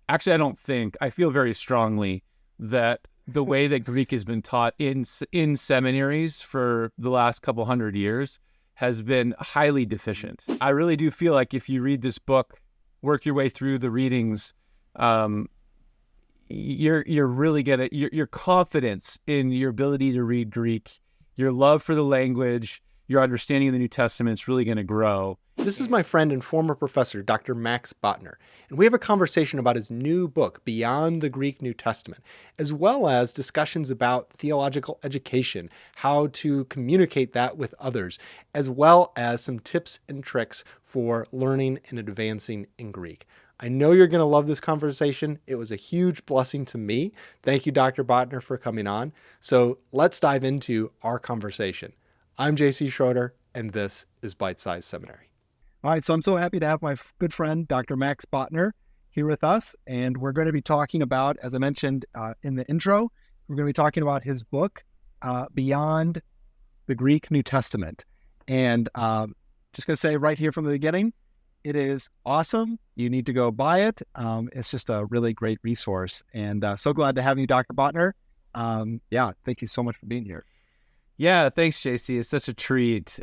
actually, I don't think, I feel very strongly that the way that Greek has been taught in seminaries for the last couple hundred years has been highly deficient. I really do feel like if you read this book, work your way through the readings, um, you're really gonna your confidence in your ability to read Greek, your love for the language, your understanding of the New Testament is really going to grow. This is my friend and former professor, Dr. Max Botner, and we have a conversation about his new book, Beyond the Greek New Testament, as well as discussions about theological education, how to communicate that with others, as well as some tips and tricks for learning and advancing in Greek. I know you're going to love this conversation. It was a huge blessing to me. Thank you, Dr. Botner, for coming on. So let's dive into our conversation. I'm JC Schroeder, and this is Bite Size Seminary. All right, so I'm so happy to have my good friend, Dr. Max Botner, here with us. And we're going to be talking about, as I mentioned in the intro, we're going to be talking about his book, Beyond the Greek New Testament. And just going to say right here from the beginning, it is awesome. You need to go buy it. It's just a really great resource. And so glad to have you, Dr. Botner. Thank you so much for being here. Yeah, thanks, JC. It's such a treat.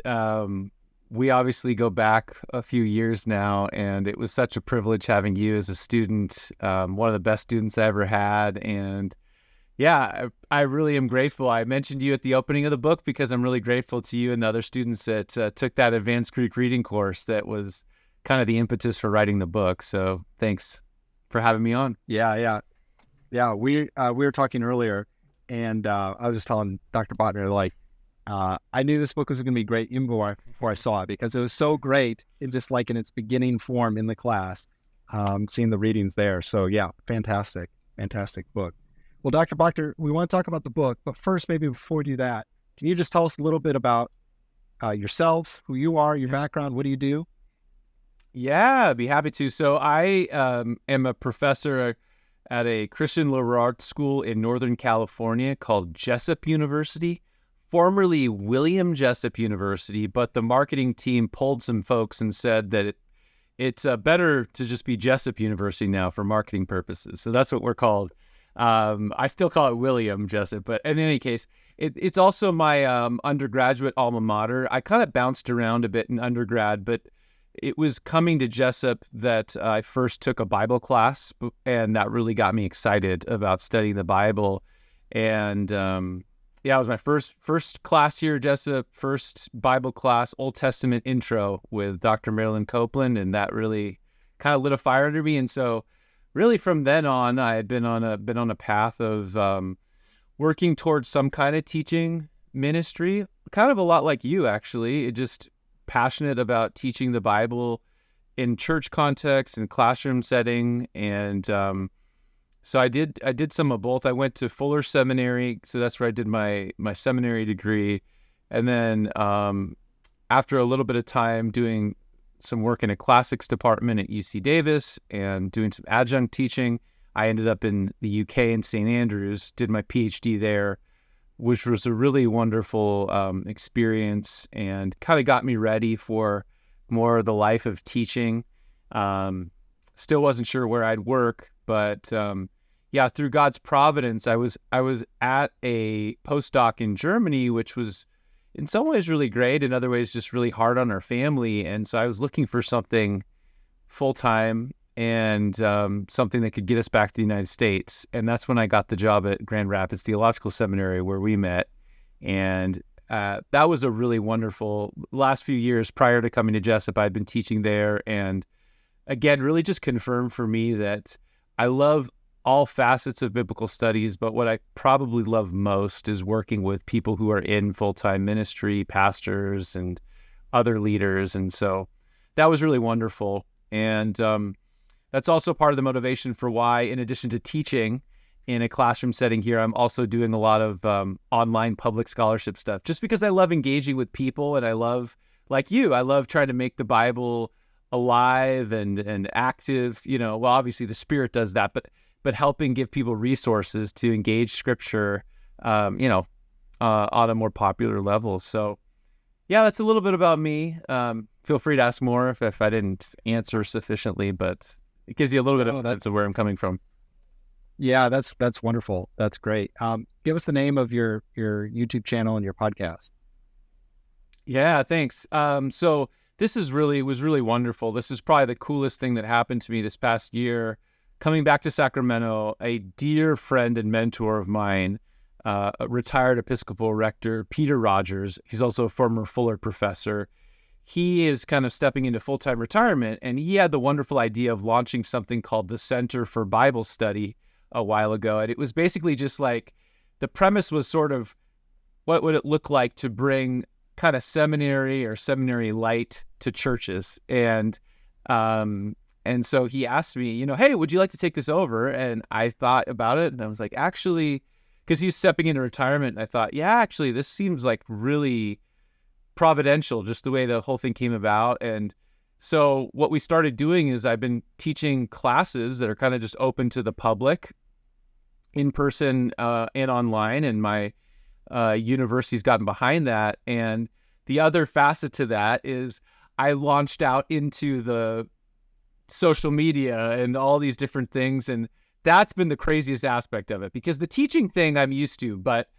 We obviously go back a few years now, and it was such a privilege having you as a student, one of the best students I ever had. And yeah, I really am grateful. I mentioned you at the opening of the book because I'm really grateful to you and the other students that took that advanced Greek reading course that was kind of the impetus for writing the book. So thanks for having me on. Yeah. We were talking earlier, and I was just telling Dr. Botner, I knew this book was going to be great even before I saw it, because it was so great in just like in its beginning form in the class, seeing the readings there. So yeah, fantastic book. Well, Dr. Botner, we want to talk about the book, but first, maybe before we do that, can you just tell us a little bit about yourselves, who you are, your background, what do you do? Yeah, I'd be happy to. So I am a professor at a Christian liberal arts school in Northern California called Jessup University, formerly William Jessup University, but the marketing team pulled some folks and said that it's better to just be Jessup University now for marketing purposes. So that's what we're called. I still call it William Jessup, but in any case, it's also my undergraduate alma mater. I kind of bounced around a bit in undergrad, but it was coming to Jessup that I first took a Bible class, and that really got me excited about studying the Bible. And it was my first class here at Jessup, first Bible class, Old Testament intro with Dr. Marilyn Copeland, and that really kind of lit a fire under me. And so really from then on, I had been on a path of working towards some kind of teaching ministry, kind of a lot like you, actually. It just passionate about teaching the Bible in church context and classroom setting. And so I did some of both. I went to Fuller Seminary, so that's where I did my seminary degree. And then after a little bit of time doing some work in a classics department at UC Davis and doing some adjunct teaching, I ended up in the UK in St. Andrews, did my PhD there, which was a really wonderful experience and kind of got me ready for more of the life of teaching. Still wasn't sure where I'd work, but through God's providence, I was at a postdoc in Germany, which was in some ways really great, in other ways just really hard on our family. And so I was looking for something full-time and something that could get us back to the United States. And that's when I got the job at Grand Rapids Theological Seminary, where we met. And that was a really wonderful last few years. Prior to coming to Jessup, I'd been teaching there. And again, really just confirmed for me that I love all facets of biblical studies, but what I probably love most is working with people who are in full-time ministry, pastors and other leaders. And so that was really wonderful. And that's also part of the motivation for why, in addition to teaching in a classroom setting here, I'm also doing a lot of online public scholarship stuff, just because I love engaging with people. And I love, like you, I love trying to make the Bible alive and active. Well, obviously the Spirit does that, but helping give people resources to engage Scripture, on a more popular level. So yeah, that's a little bit about me. Feel free to ask more if I didn't answer sufficiently, but it gives you a little bit of Oh, a sense of where I'm coming from. Yeah, that's wonderful. That's great. Give us the name of your YouTube channel and your podcast. Yeah, thanks. So this was really wonderful. This is probably the coolest thing that happened to me this past year. Coming back to Sacramento, a dear friend and mentor of mine, a retired Episcopal rector, Peter Rogers. He's also a former Fuller professor. He is kind of stepping into full-time retirement, and he had the wonderful idea of launching something called the Center for Bible Study a while ago. And it was basically just like, the premise was sort of, what would it look like to bring kind of seminary or seminary light to churches? And so he asked me, hey, would you like to take this over? And I thought about it, and I was like, actually, because he's stepping into retirement, and I thought, yeah, actually, this seems like really providential, just the way the whole thing came about. And so what we started doing is I've been teaching classes that are kind of just open to the public, in person and online, and my university's gotten behind that. And the other facet to that is I launched out into the social media and all these different things, and that's been the craziest aspect of it, because the teaching thing I'm used to, but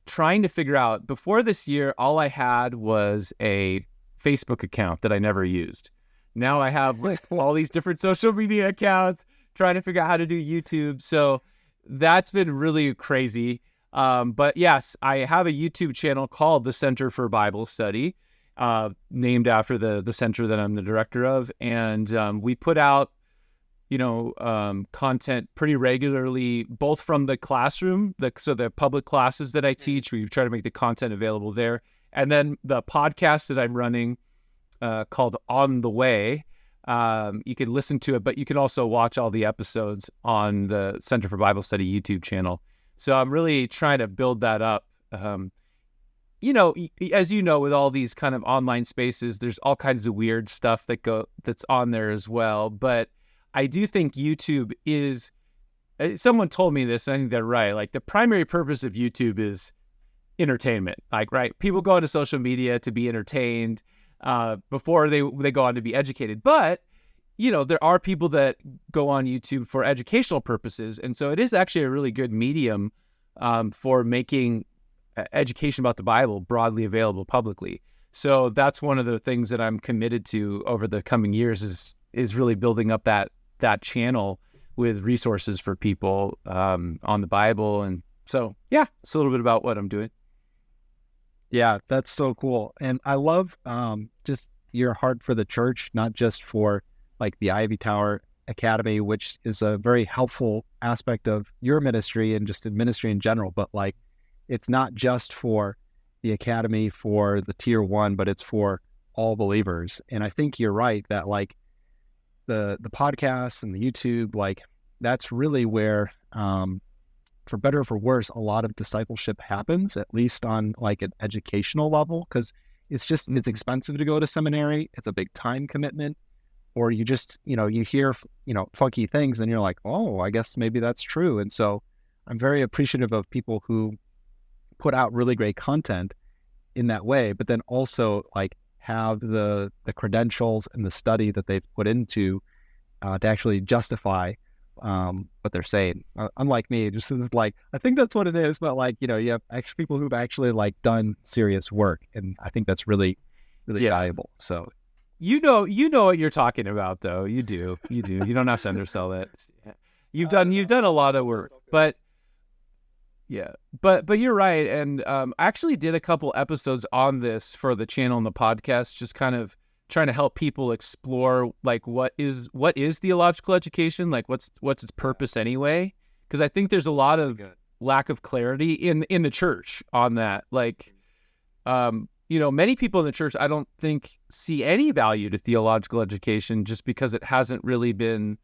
trying to figure out, before this year, all I had was a Facebook account that I never used. Now I have like all these different social media accounts, trying to figure out how to do YouTube. So that's been really crazy. But yes, I have a YouTube channel called the Center for Bible Study, named after the center that I'm the director of. And we put out, content pretty regularly, both from the classroom, so the public classes that I teach, we try to make the content available there. And then the podcast that I'm running, called On the Way. You can listen to it, but you can also watch all the episodes on the Center for Bible Study YouTube channel. So I'm really trying to build that up. As with all these kind of online spaces, there's all kinds of weird stuff that's on there as well. But I do think YouTube is, someone told me this, and I think they're right. Like, the primary purpose of YouTube is entertainment. Like, right, people go into social media to be entertained before they go on to be educated. But there are people that go on YouTube for educational purposes, and so it is actually a really good medium for making education about the Bible broadly available publicly. So that's one of the things that I'm committed to over the coming years is really building up that channel with resources for people on the Bible. And so, yeah, it's a little bit about what I'm doing. Yeah, that's so cool. And I love just your heart for the church, not just for like the Ivy Tower Academy, which is a very helpful aspect of your ministry and just in ministry in general, but like, it's not just for the academy for the tier 1, but it's for all believers. And I think you're right that like the podcasts and the YouTube, like that's really where, for better or for worse, a lot of discipleship happens, at least on like an educational level, because it's expensive to go to seminary. It's a big time commitment, or you just, you hear, funky things and you're like, oh, I guess maybe that's true. And so I'm very appreciative of people who put out really great content in that way, but then also like have the credentials and the study that they've put into to actually justify what they're saying. Unlike me, just like, I think that's what it is, but like, you have actually people who've actually like done serious work, and I think that's really, really valuable. So you know what you're talking about, though. You do. You don't have to undersell it. You've done a lot of work, but yeah, but you're right. And I actually did a couple episodes on this for the channel and the podcast, just kind of trying to help people explore like what is theological education, like what's its purpose anyway, because I think there's a lot of lack of clarity in the church on that. Like, many people in the church, I don't think, see any value to theological education just because it hasn't really been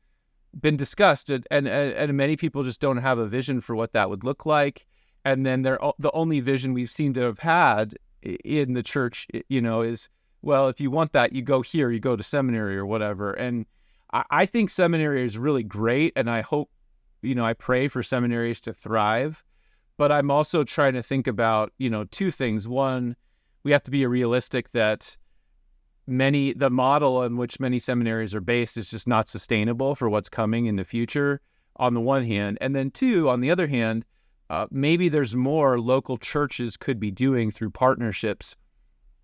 discussed, and many people just don't have a vision for what that would look like. And then the only vision we've seemed to have had in the church, is, well, if you want that, you go here, you go to seminary or whatever. And I think seminary is really great, and I hope, I pray for seminaries to thrive. But I'm also trying to think about, two things. One, we have to be realistic that the model on which many seminaries are based is just not sustainable for what's coming in the future, on the one hand. And then two, on the other hand, maybe there's more local churches could be doing through partnerships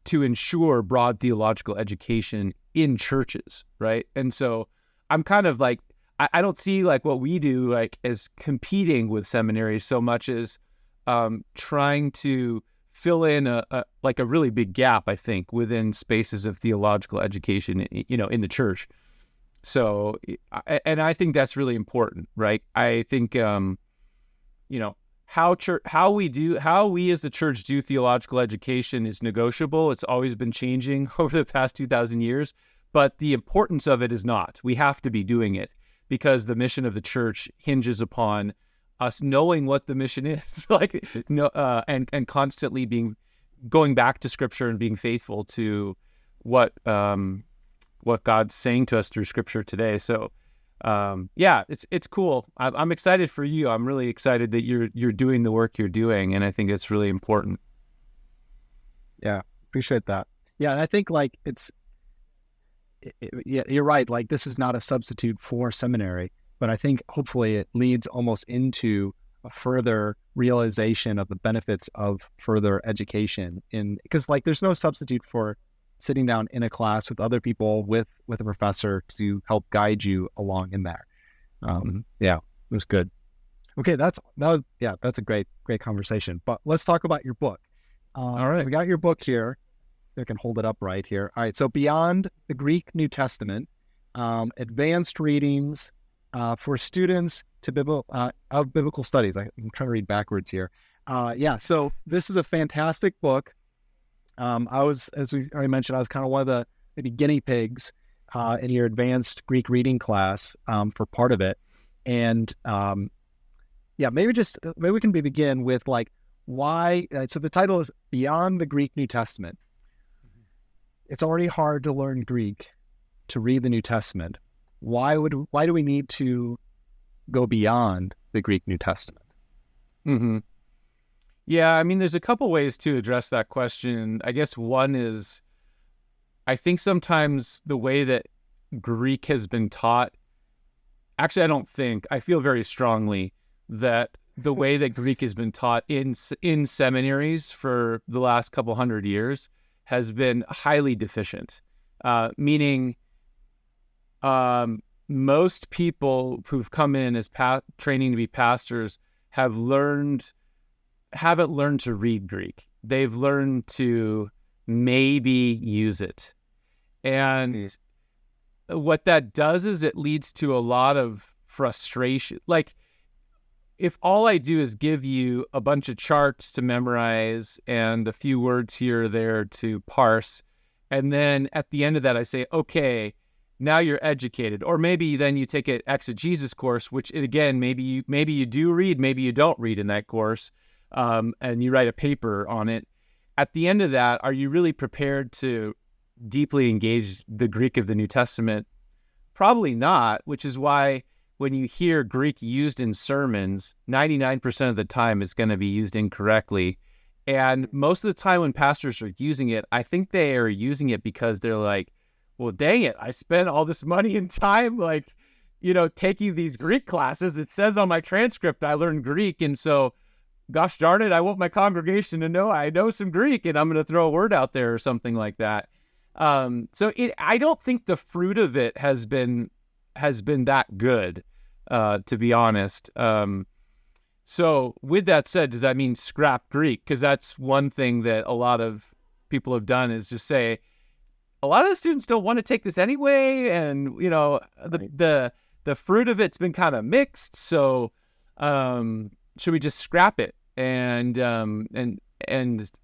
to ensure broad theological education in churches, right? And so I'm kind of like, I don't see like what we do like as competing with seminaries so much as trying to fill in a really big gap, I think, within spaces of theological education, in the church. So, and I think that's really important, right? I think, how we as the church do theological education is negotiable. It's always been changing over the past 2,000 years, but the importance of it is not. We have to be doing it because the mission of the church hinges upon us knowing what the mission is, and constantly going back to Scripture and being faithful to what God's saying to us through Scripture today. So, it's cool. I'm excited for you. I'm really excited that you're doing the work you're doing, and I think it's really important. Yeah, appreciate that. Yeah, and I think like you're right. Like this is not a substitute for seminary, but I think hopefully it leads almost into a further realization of the benefits of further education because like there's no substitute for sitting down in a class with other people with a professor to help guide you along in there. It was good. Okay, that's a great conversation. But let's talk about your book. All right, we got your book here. I can hold it up right here. All right, so Beyond the Greek New Testament, advanced readings for students of biblical studies. I'm trying to read backwards here. So this is a fantastic book. As we already mentioned, I was kind of one of the maybe guinea pigs in your advanced Greek reading class for part of it. And maybe we can begin with like why. So the title is Beyond the Greek New Testament. It's already hard to learn Greek to read the New Testament. Why do we need to go beyond the Greek New Testament? Mm-hmm. Yeah, I mean, there's a couple ways to address that question. I guess one is, I think sometimes the way that Greek has been taught, I feel very strongly that the way that Greek has been taught in seminaries for the last couple hundred years has been highly deficient, meaning most people who've come in as training to be pastors haven't learned to read Greek. They've learned to maybe use it. And what that does is it leads to a lot of frustration. Like, if all I do is give you a bunch of charts to memorize and a few words here or there to parse, and then at the end of that I say, okay, now you're educated. Or maybe then you take an exegesis course, which again, maybe you do read, maybe you don't read in that course, and you write a paper on it. At the end of that, are you really prepared to deeply engage the Greek of the New Testament? Probably not, which is why when you hear Greek used in sermons, 99% of the time it's going to be used incorrectly. And most of the time when pastors are using it, I think they are using it because they're like, well, dang it, I spent all this money and time, taking these Greek classes. It says on my transcript I learned Greek, and so, gosh darn it, I want my congregation to know I know some Greek, and I'm going to throw a word out there or something like that. I don't think the fruit of it has been that good, to be honest. So with that said, does that mean scrap Greek? Because that's one thing that a lot of people have done is just say, a lot of the students don't want to take this anyway, and the fruit of it's been kind of mixed. So should we just scrap it? And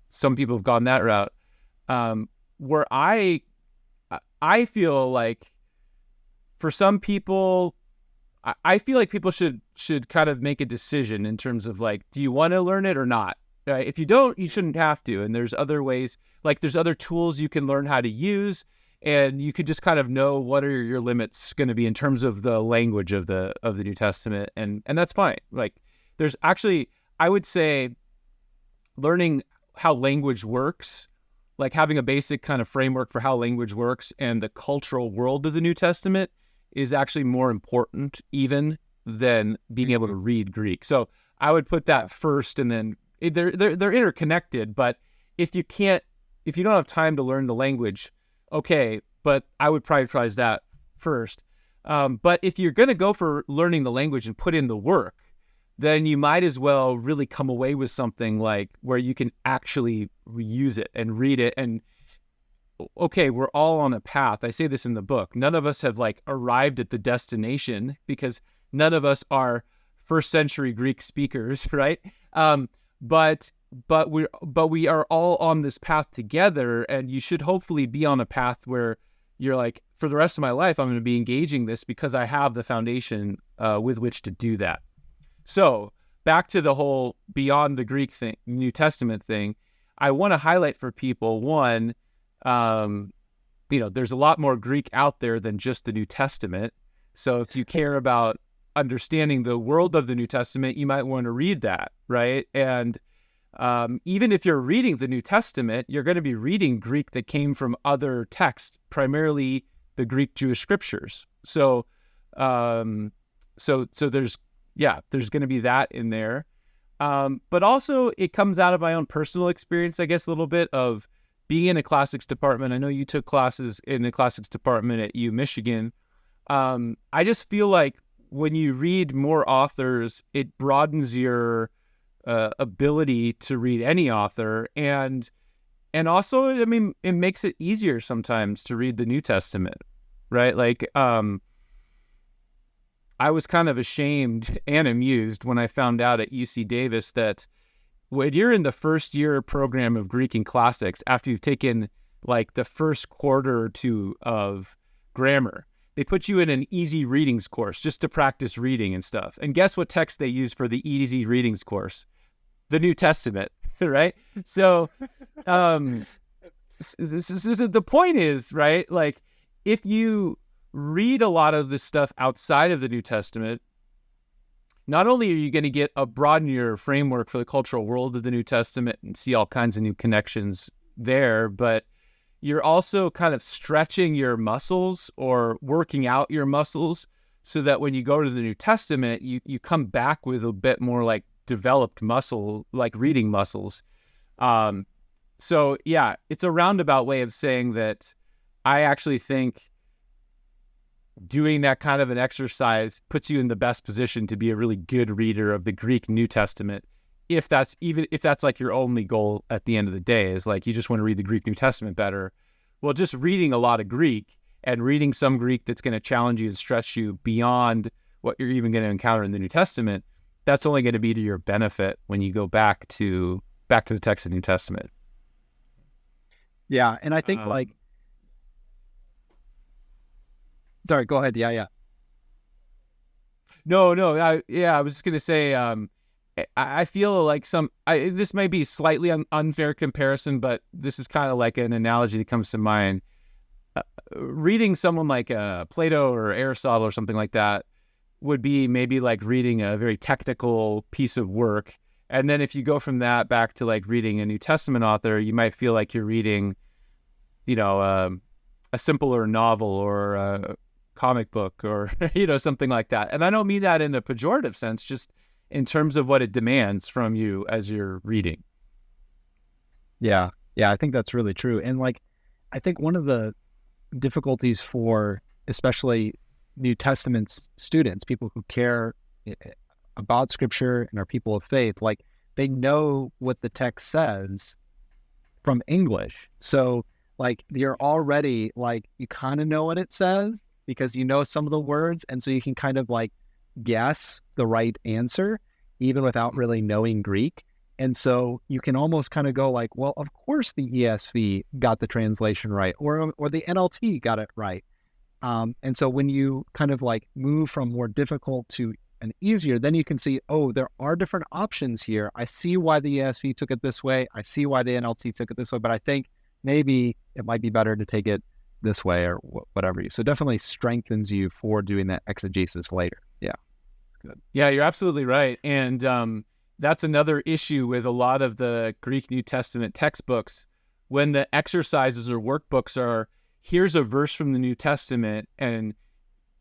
some people have gone that route. Where I feel like for some people, I feel like people should kind of make a decision in terms of like, do you want to learn it or not? If you don't, you shouldn't have to. And there's other ways, like there's other tools you can learn how to use, and you could just kind of know what are your limits going to be in terms of the language of the New Testament, and that's fine. Like there's actually, I would say, learning how language works, like having a basic kind of framework for how language works and the cultural world of the New Testament is actually more important even than being able to read Greek. So I would put that first, and then they're interconnected. But if you don't have time to learn the language, okay, but I would prioritize that first. But if you're going to go for learning the language and put in the work, then you might as well really come away with something like where you can actually use it and read it. And okay, we're all on a path. I say this in the book. None of us have like arrived at the destination because none of us are first century Greek speakers, right? But we are all on this path together, and you should hopefully be on a path where you're like, for the rest of my life, I'm going to be engaging this because I have the foundation with which to do that. So back to the whole beyond the Greek thing, New Testament thing, I want to highlight for people, one, there's a lot more Greek out there than just the New Testament. So if you care about understanding the world of the New Testament, you might want to read that, right? And even if you're reading the New Testament, you're going to be reading Greek that came from other texts, primarily the Greek Jewish scriptures. So there's going to be that in there. But also it comes out of my own personal experience, I guess, a little bit of being in a classics department. I know you took classes in the classics department at U Michigan. I just feel like when you read more authors, it broadens your ability to read any author. And also, I mean, it makes it easier sometimes to read the New Testament, right? Like, I was kind of ashamed and amused when I found out at UC Davis that when you're in the first year program of Greek and classics, after you've taken like the first quarter or two of grammar, they put you in an easy readings course just to practice reading and stuff. And guess what text they use for the easy readings course? The New Testament, right? So the point is, right, like if you read a lot of this stuff outside of the New Testament, not only are you going to broaden your framework for the cultural world of the New Testament and see all kinds of new connections there, but you're also kind of stretching your muscles or working out your muscles so that when you go to the New Testament, you come back with a bit more like developed muscle, like reading muscles. So yeah, it's a roundabout way of saying that I actually think doing that kind of an exercise puts you in the best position to be a really good reader of the Greek New Testament. If that's like your only goal at the end of the day is like, you just want to read the Greek New Testament better. Well, just reading a lot of Greek and reading some Greek that's going to challenge you and stretch you beyond what you're even going to encounter in the New Testament, that's only going to be to your benefit when you go back to the text of the New Testament. Yeah. And I think sorry, go ahead. Yeah. No. I was just going to say, I feel like this may be slightly unfair comparison, but this is kind of like an analogy that comes to mind. Reading someone like Plato or Aristotle or something like that would be maybe like reading a very technical piece of work. And then if you go from that back to like reading a New Testament author, you might feel like you're reading, a simpler novel or a comic book or, something like that. And I don't mean that in a pejorative sense, just in terms of what it demands from you as you're reading. Yeah, I think that's really true. And like, I think one of the difficulties for especially New Testament students, people who care about Scripture and are people of faith, like they know what the text says from English. So like you're already like, you kind of know what it says because you know some of the words. And so you can kind of like guess the right answer even without really knowing Greek. And so you can almost kind of go like, well, of course the ESV got the translation right, or the NLT got it right. And so when you kind of like move from more difficult to an easier, then you can see, oh, there are different options here. I see why the ESV took it this way. I see why the NLT took it this way, but I think maybe it might be better to take it this way or whatever. So definitely strengthens you for doing that exegesis later. Yeah. Good. Yeah, you're absolutely right. And that's another issue with a lot of the Greek New Testament textbooks when the exercises or workbooks are, here's a verse from the New Testament, and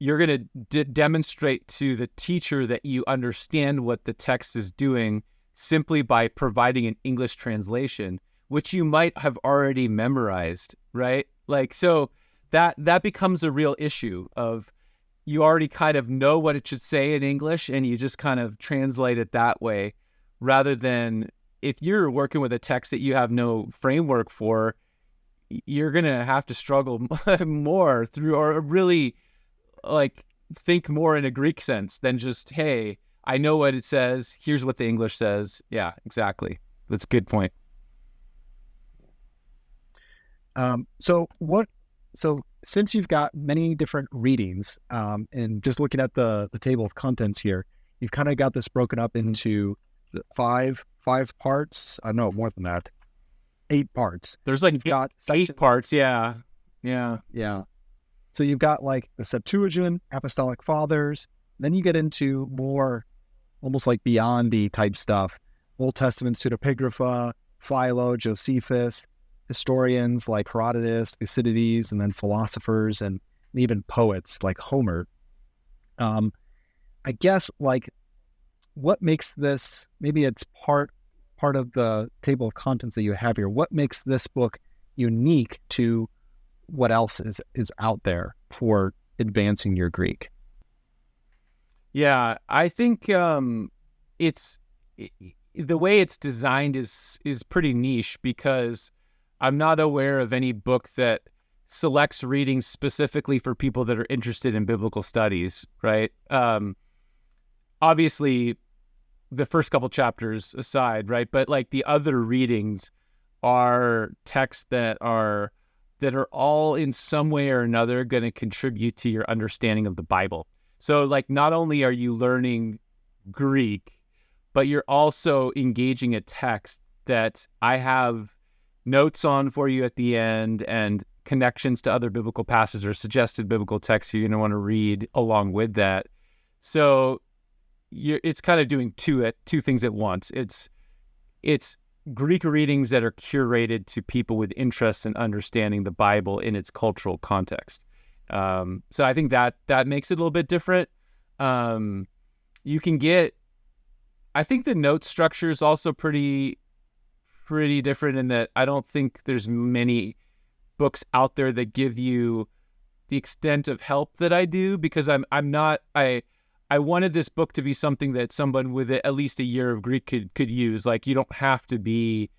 you're going to demonstrate to the teacher that you understand what the text is doing simply by providing an English translation, which you might have already memorized, right? Like, so that becomes a real issue of, you already kind of know what it should say in English and you just kind of translate it that way, rather than if you're working with a text that you have no framework for, you're going to have to struggle more through, or really like think more in a Greek sense than just, hey, I know what it says, here's what the English says. Yeah, exactly. That's a good point. So since you've got many different readings, and just looking at the table of contents here, you've kind of got this broken up into five parts. I know more than that, 8 parts. There's like you've got 8 parts. Yeah. So you've got like the Septuagint, Apostolic Fathers. Then you get into more almost like beyond the type stuff, Old Testament pseudepigrapha, Philo, Josephus, historians like Herodotus, Thucydides, and then philosophers and even poets like Homer. I guess like what makes this, maybe it's part of the table of contents that you have here, what makes this book unique to what else is out there for advancing your Greek? Yeah, I think it's the way it's designed is pretty niche, because I'm not aware of any book that selects readings specifically for people that are interested in biblical studies, right? Obviously, the first couple chapters aside, right? But like the other readings are texts that are all in some way or another going to contribute to your understanding of the Bible. So like not only are you learning Greek, but you're also engaging a text that I have notes on for you at the end, and connections to other biblical passages or suggested biblical texts you're going to want to read along with that. So it's kind of doing two things at once. It's Greek readings that are curated to people with interest in understanding the Bible in its cultural context. So I think that makes it a little bit different. You can get, I think the note structure is also pretty different in that I don't think there's many books out there that give you the extent of help that I do, because I wanted this book to be something that someone with at least a year of Greek could use. Like, you don't have to be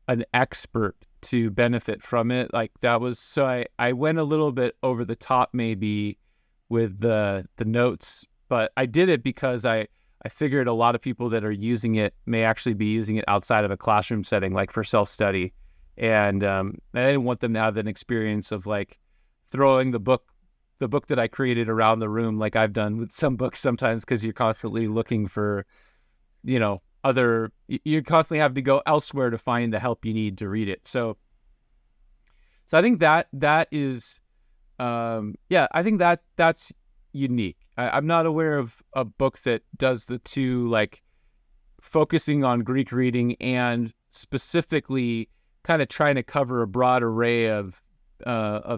an expert to benefit from it. Like, that was, so I went a little bit over the top maybe with the notes, but I did it because I figured a lot of people that are using it may actually be using it outside of a classroom setting, like for self-study. And I didn't want them to have an experience of like throwing the book that I created around the room, like I've done with some books sometimes, because you're constantly looking for, you constantly have to go elsewhere to find the help you need to read it. So I think that is, I think that's unique. I'm not aware of a book that does the two, like focusing on Greek reading and specifically kind of trying to cover a broad array of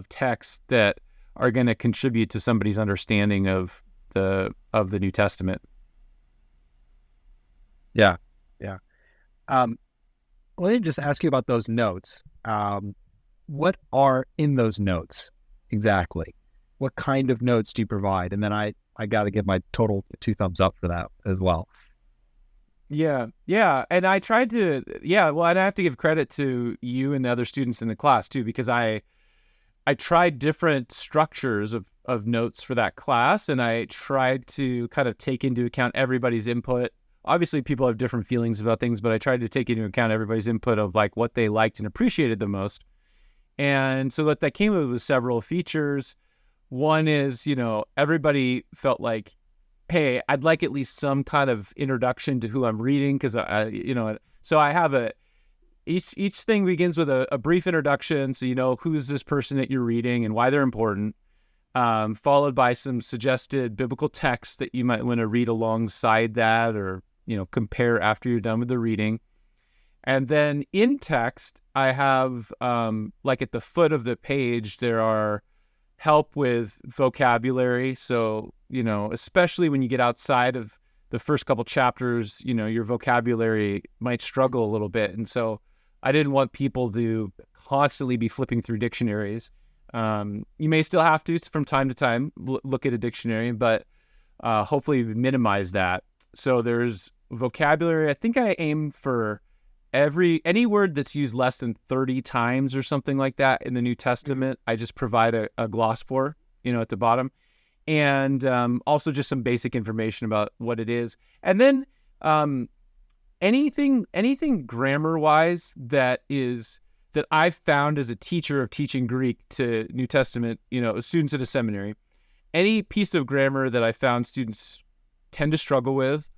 texts that are going to contribute to somebody's understanding of the New Testament. Yeah. Let me just ask you about those notes. What are in those notes exactly? What kind of notes do you provide? And then I got to give my total 2 thumbs up for that as well. Yeah. And I tried to, and I have to give credit to you and the other students in the class too, because I tried different structures of notes for that class, and I tried to kind of take into account everybody's input. Obviously, people have different feelings about things, but I tried to take into account everybody's input of like what they liked and appreciated the most. And so what that came with several features. One is, everybody felt like, hey, I'd like at least some kind of introduction to who I'm reading, because so I have each thing begins with a brief introduction, so you know who's this person that you're reading and why they're important, followed by some suggested biblical texts that you might want to read alongside that, or compare after you're done with the reading. And then in text, I have, like at the foot of the page, there are help with vocabulary. So, especially when you get outside of the first couple chapters, your vocabulary might struggle a little bit. And so I didn't want people to constantly be flipping through dictionaries. You may still have to from time to time look at a dictionary, but hopefully minimize that. So there's vocabulary. I think I aim for any word that's used less than 30 times or something like that in the New Testament. I just provide a gloss for, at the bottom. And also just some basic information about what it is. And then anything grammar-wise that I've found as a teacher of teaching Greek to New Testament, students at a seminary, any piece of grammar that I found students tend to struggle with,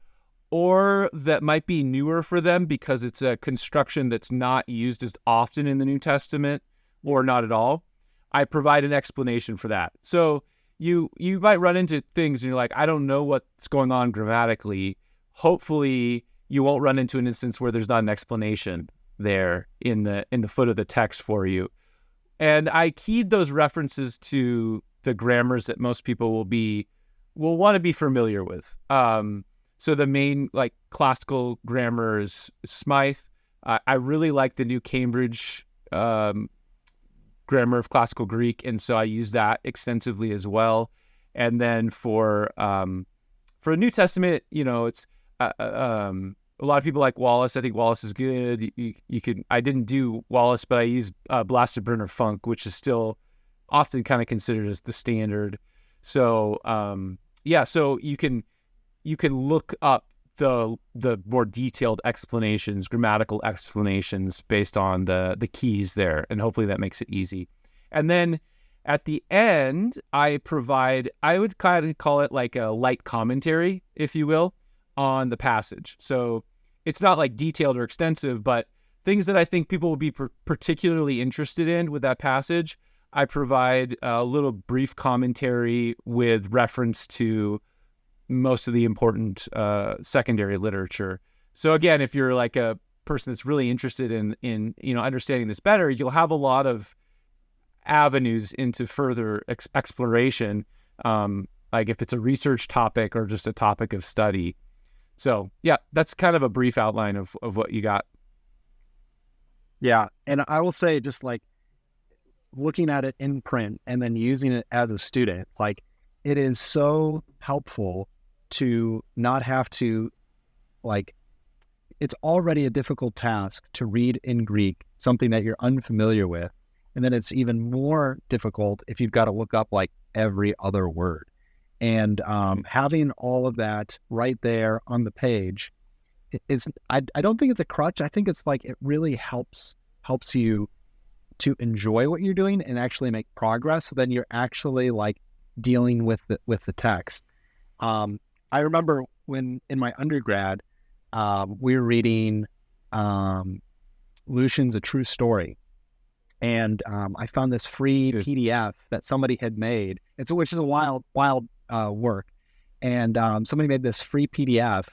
or that might be newer for them because it's a construction that's not used as often in the New Testament, or not at all, I provide an explanation for that. So you might run into things and you're like, I don't know what's going on grammatically. Hopefully you won't run into an instance where there's not an explanation there in the foot of the text for you. And I keyed those references to the grammars that most people will want to be familiar with. So the main classical grammar is Smythe. I really like the New Cambridge Grammar of Classical Greek, and so I use that extensively as well. And then for New Testament, it's a lot of people like Wallace. I think Wallace is good. You could. I didn't do Wallace, but I use Blasted Brenner Funk, which is still often kind of considered as the standard. So so you can look up the more detailed explanations, grammatical explanations based on the keys there, and hopefully that makes it easy. And then at the end, I would kind of call it like a light commentary, if you will, on the passage. So it's not like detailed or extensive, but things that I think people will be particularly interested in with that passage, I provide a little brief commentary with reference to most of the important secondary literature. So again, if you're like a person that's really interested in understanding this better, you'll have a lot of avenues into further exploration, like if it's a research topic or just a topic of study. So yeah, that's kind of a brief outline of what you got. Yeah, and I will say, just like looking at it in print and then using it as a student, like it is so helpful to not have to, it's already a difficult task to read in Greek something that you're unfamiliar with. And then it's even more difficult if you've got to look up like every other word. And having all of that right there on the page, I don't think it's a crutch. I think it's like it really helps you to enjoy what you're doing and actually make progress. So then you're actually like dealing with the text. I remember when in my undergrad, we were reading Lucian's A True Story. And I found this free PDF that somebody had made, which is a wild work. And somebody made this free PDF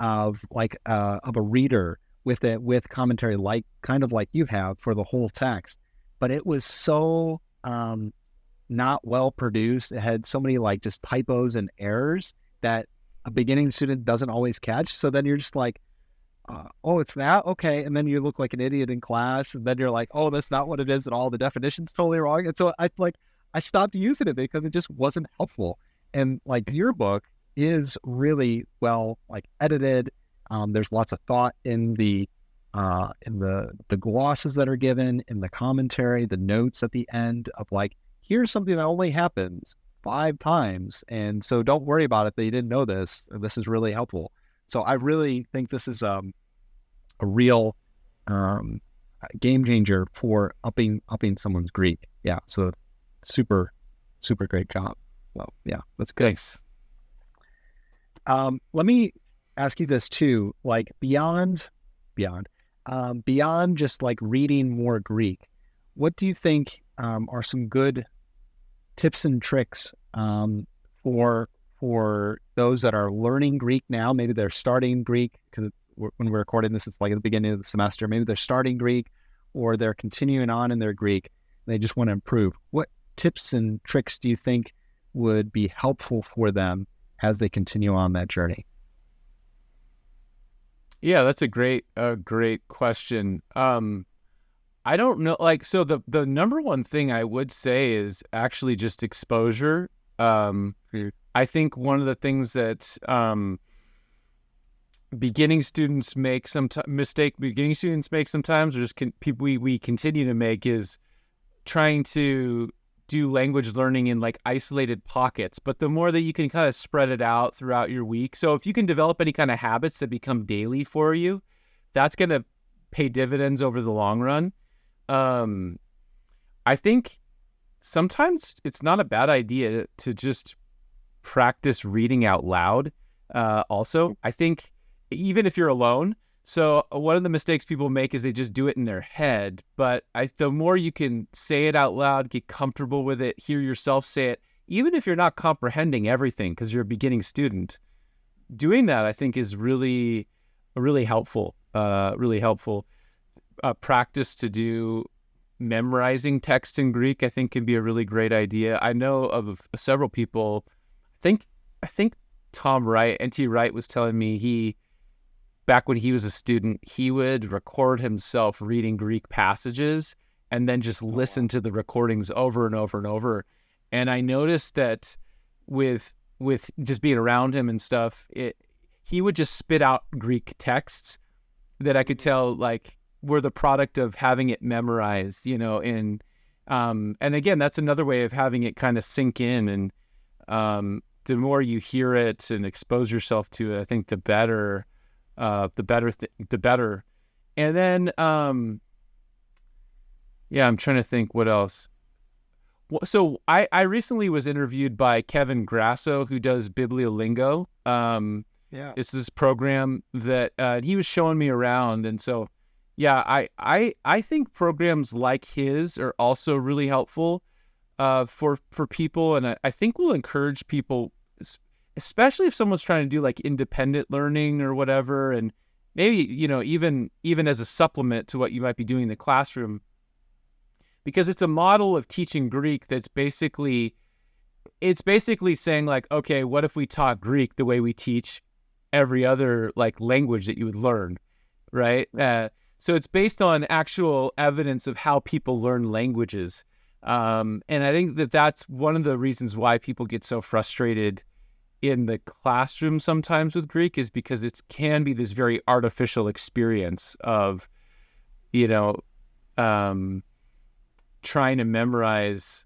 of a reader with commentary, kind of like you have for the whole text. But it was so not well produced. It had so many just typos and errors that a beginning student doesn't always catch. So then you're just like, oh, it's that? Okay. And then you look like an idiot in class. And then you're like, oh, that's not what it is at all. The definition's totally wrong. And so I stopped using it because it just wasn't helpful. And your book is really well edited. There's lots of thought in the glosses that are given, in the commentary, the notes at the end of here's something that only happens 5 times. And so don't worry about it that you didn't know this. This is really helpful. So I really think this is a real game changer for upping someone's Greek. Yeah. So super, super great job. Well, yeah, that's good. Thanks. Let me ask you this too, beyond just reading more Greek, what do you think are some good tips and tricks for those that are learning Greek now? Maybe they're starting Greek because when we're recording this, it's like at the beginning of the semester. Maybe they're starting Greek or they're continuing on in their Greek. And they just want to improve. What tips and tricks do you think would be helpful for them as they continue on that journey? Yeah, that's a great question. I don't know, like, so the number one thing I would say is actually just exposure. I think one of the things that beginning students make sometimes, or just people we continue to make, is trying to do language learning in like isolated pockets. But the more that you can kind of spread it out throughout your week, so if you can develop any kind of habits that become daily for you, that's going to pay dividends over the long run. I think sometimes it's not a bad idea to just practice reading out loud. Also, I think even if you're alone, so one of the mistakes people make is they just do it in their head. But the more you can say it out loud, get comfortable with it, hear yourself say it, even if you're not comprehending everything because you're a beginning student, doing that I think is really helpful. Practice to do memorizing text in Greek, I think, can be a really great idea. I know of several people. I think Tom Wright, N.T. Wright, was telling me back when he was a student, he would record himself reading Greek passages and then just listen to the recordings over and over and over. And I noticed that with just being around him and stuff, he would just spit out Greek texts that I could tell like were the product of having it memorized, and again, that's another way of having it kind of sink in. And the more you hear it and expose yourself to it, I think the better. The better. And then, I'm trying to think what else. So I recently was interviewed by Kevin Grasso, who does Bibliolingo. It's this program that he was showing me around. And so, I think programs like his are also really helpful for people. And I think will encourage people, especially if someone's trying to do like independent learning or whatever, and maybe, even as a supplement to what you might be doing in the classroom, because it's a model of teaching Greek that's basically saying like, okay, what if we taught Greek the way we teach every other like language that you would learn, right? So it's based on actual evidence of how people learn languages. And I think that's one of the reasons why people get so frustrated in the classroom sometimes with Greek, is because it can be this very artificial experience of, trying to memorize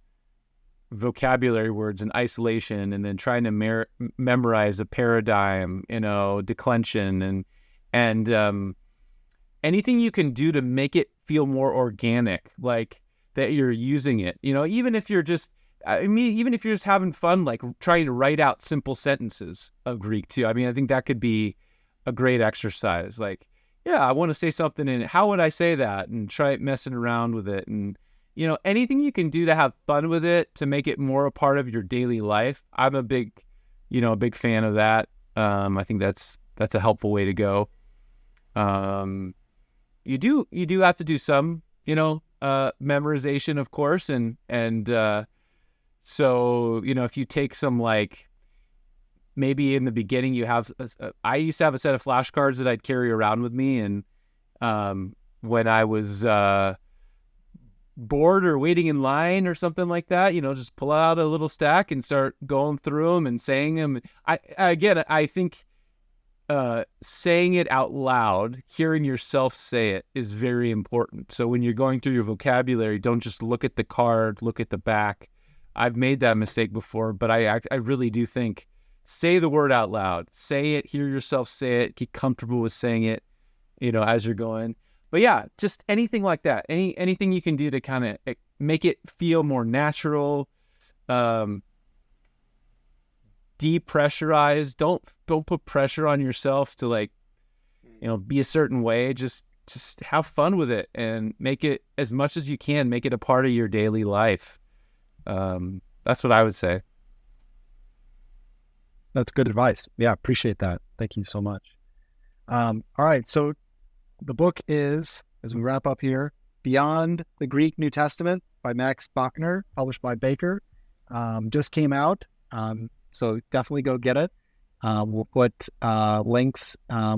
vocabulary words in isolation, and then trying to memorize a paradigm, declension, and anything you can do to make it feel more organic, like that you're using it, even if you're just having fun, like trying to write out simple sentences of Greek too. I mean, I think that could be a great exercise. Like, I want to say something in it. How would I say that? And try messing around with it. And, anything you can do to have fun with it, to make it more a part of your daily life. I'm a big fan of that. I think that's a helpful way to go. You do have to do some, memorization, of course. And so, if you take some, like, maybe in the beginning you have, I used to have a set of flashcards that I'd carry around with me. And when I was bored or waiting in line or something like that, just pull out a little stack and start going through them and saying them. I think saying it out loud, hearing yourself say it, is very important. So when you're going through your vocabulary, don't just look at the card, look at the back. I've made that mistake before, but I really do think say the word out loud, say it, hear yourself say it, get comfortable with saying it, as you're going. But just anything like that, anything you can do to kind of make it feel more natural, depressurize. Don't put pressure on yourself to, like, be a certain way. Just have fun with it and make it, as much as you can, make it a part of your daily life. That's what I would say. That's good advice. Yeah, appreciate that. Thank you so much. All right. So the book is, as we wrap up here, Beyond the Greek New Testament by Max Botner, published by Baker. Just came out. So definitely go get it. We'll put links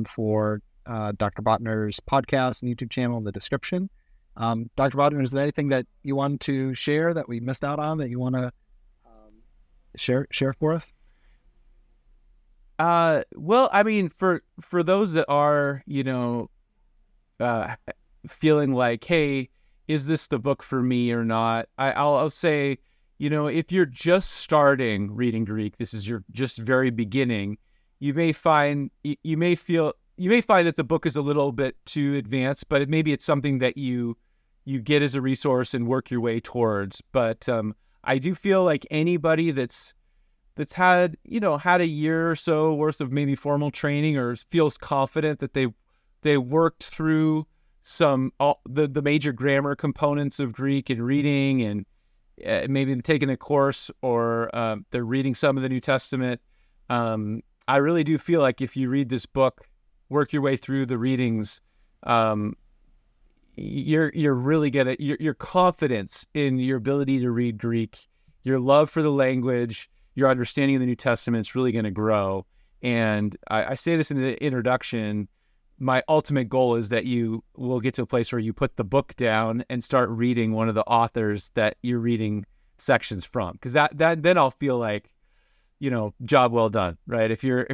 for Dr. Botner's podcast and YouTube channel in the description. Dr. Botner, is there anything that you want to share that we missed out on that you want to share for us? Well, I mean, for those that are, feeling like, hey, is this the book for me or not? I'll say, if you're just starting reading Greek, this is your just very beginning, you may find that the book is a little bit too advanced, but maybe it's something that you get as a resource and work your way towards. But I do feel like anybody that's had a year or so worth of maybe formal training, or feels confident that they worked through the major grammar components of Greek and reading, and maybe taking a course, or they're reading some of the New Testament. I really do feel like if you read this book, work your way through the readings, you're really gonna your confidence in your ability to read Greek, your love for the language, your understanding of the New Testament is really going to grow. And I say this in the introduction, my ultimate goal is that you will get to a place where you put the book down and start reading one of the authors that you're reading sections from. Because then I'll feel like, job well done, right? If you're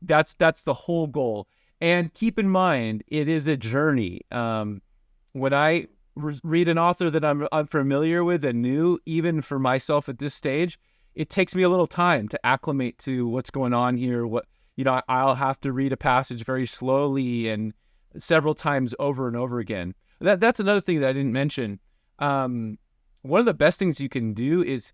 that's the whole goal. And keep in mind, it is a journey. When I read an author that I'm unfamiliar with and new, even for myself at this stage, it takes me a little time to acclimate to what's going on here. I'll have to read a passage very slowly and several times over and over again. That's another thing that I didn't mention. One of the best things you can do is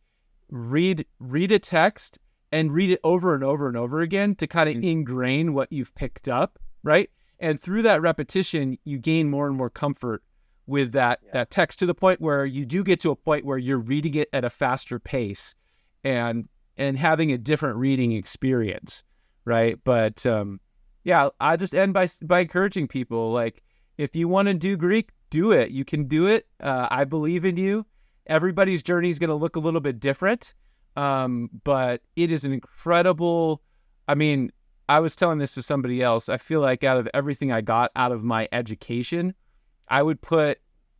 read a text and read it over and over and over again to kind of ingrain what you've picked up, right? And through that repetition, you gain more and more comfort with that text, to the point where you do get to a point where you're reading it at a faster pace and having a different reading experience, right? But I just end by encouraging people, like, if you want to do Greek, do it. You can do it. I believe in you. Everybody's journey is going to look a little bit different, but it is an incredible. I mean, I was telling this to somebody else. I feel like out of everything I got out of my education, I would put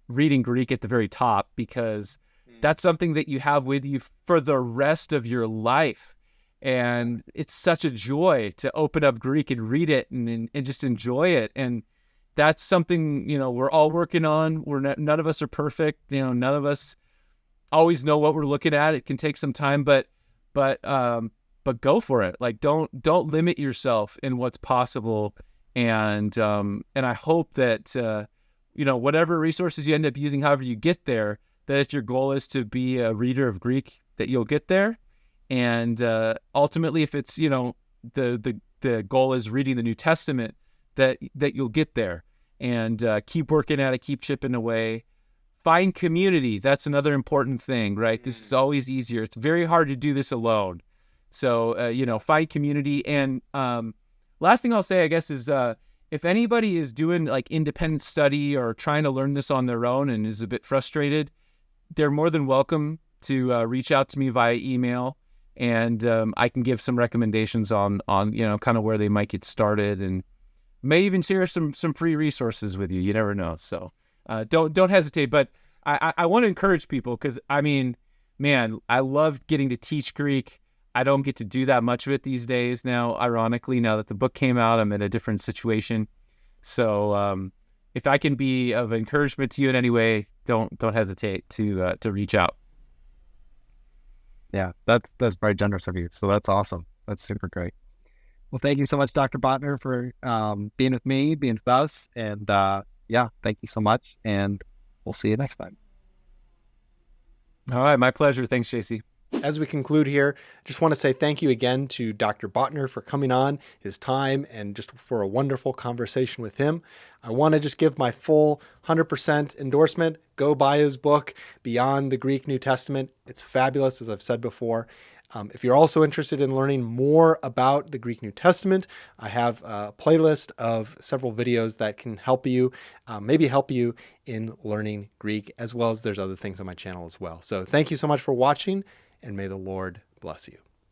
reading Greek at the very top, because that's something that you have with you for the rest of your life. And it's such a joy to open up Greek and read it and just enjoy it. And that's something, we're all working on. None of us are perfect. None of us always know what we're looking at. It can take some time, but go for it. Like, don't limit yourself in what's possible. And I hope that, whatever resources you end up using, however you get there, that if your goal is to be a reader of Greek, that you'll get there. And ultimately, if it's, the goal is reading the New Testament, that you'll get there. And keep working at it, keep chipping away. Find community. That's another important thing, right? This is always easier. It's very hard to do this alone. So, find community. And last thing I'll say, I guess, is if anybody is doing like independent study or trying to learn this on their own and is a bit frustrated, they're more than welcome to reach out to me via email, and I can give some recommendations on kind of where they might get started, and may even share some free resources with you. You never know. So don't hesitate. But I want to encourage people, because I mean, man, I love getting to teach Greek. I don't get to do that much of it these days now. Ironically, now that the book came out, I'm in a different situation. So if I can be of encouragement to you in any way, don't hesitate to reach out. Yeah, that's very generous of you. So that's awesome. That's super great. Well, thank you so much, Dr. Botner, for being with me, being with us. And thank you so much. And we'll see you next time. All right. My pleasure. Thanks, JC. As we conclude here, just want to say thank you again to Dr. Botner for coming on, his time, and just for a wonderful conversation with him. I want to just give my full 100% endorsement. Go buy his book, Beyond the Greek New Testament. It's fabulous, as I've said before. If you're also interested in learning more about the Greek New Testament, I have a playlist of several videos that can help you, maybe help you in learning Greek, as well as there's other things on my channel as well. So thank you so much for watching, and may the Lord bless you.